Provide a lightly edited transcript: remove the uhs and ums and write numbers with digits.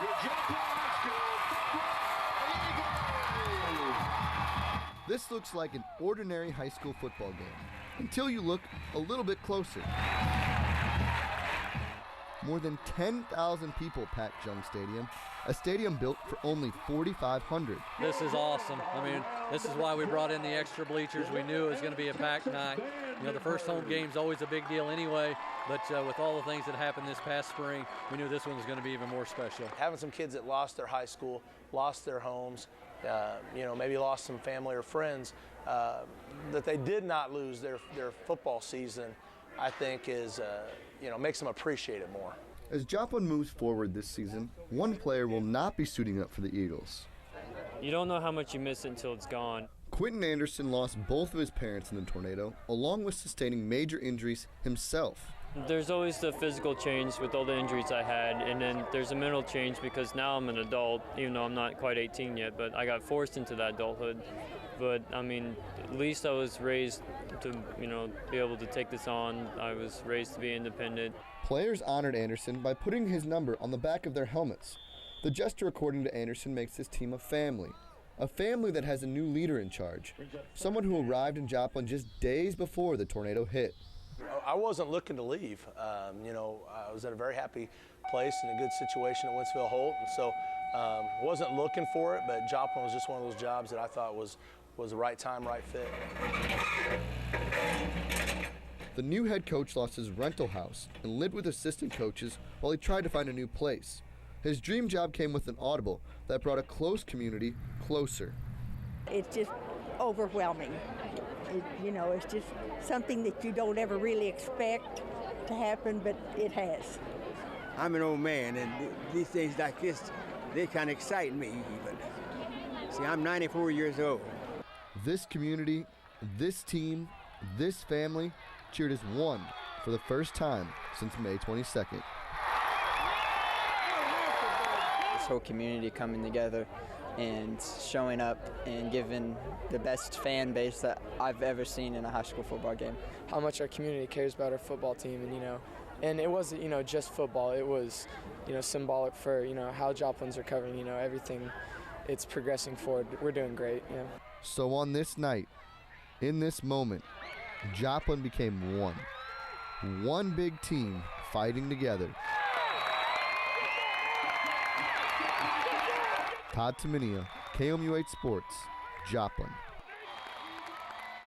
your Joplin High School football Eagles. This looks like an ordinary high school football game, until you look a little bit closer. More than 10,000 people packed Jung Stadium, a stadium built for only 4,500. This is awesome. I mean, this is why we brought in the extra bleachers. We knew it was going to be a packed night. You know, the first home game's always a big deal anyway, but with all the things that happened this past spring, we knew this one was going to be even more special. Having some kids that lost their high school, lost their homes, maybe lost some family or friends, that they did not lose their football season, I think is, makes them appreciate it more. As Joplin moves forward this season, one player will not be suiting up for the Eagles. You don't know how much you miss it until it's gone. Quentin Anderson lost both of his parents in the tornado, along with sustaining major injuries himself. There's always the physical change with all the injuries I had, and then there's a mental change because now I'm an adult, even though I'm not quite 18 yet, but I got forced into that adulthood. But, I mean, at least I was raised to, be able to take this on. I was raised to be independent. Players honored Anderson by putting his number on the back of their helmets. The gesture, according to Anderson, makes this team a family that has a new leader in charge, someone who arrived in Joplin just days before the tornado hit. I wasn't looking to leave. I was at a very happy place in a good situation at Winsfield Holt, and so wasn't looking for it, but Joplin was just one of those jobs that I thought was the right time, right fit. The new head coach lost his rental house and lived with assistant coaches while he tried to find a new place. His dream job came with an audible that brought a close community closer. It's just overwhelming. It's just something that you don't ever really expect to happen, but it has. I'm an old man, and these things like this, they kind of excite me even. See, I'm 94 years old. This community, this team, this family cheered as one for the first time since May 22nd. This whole community coming together and showing up and giving the best fan base that I've ever seen in a high school football game. How much our community cares about our football team, and it wasn't, just football. It was, symbolic for, how Joplin's recovering, everything. It's progressing forward. We're doing great, So on this night, in this moment, Joplin became one. One big team fighting together. Todd Tumminia, KMU8 Sports, Joplin.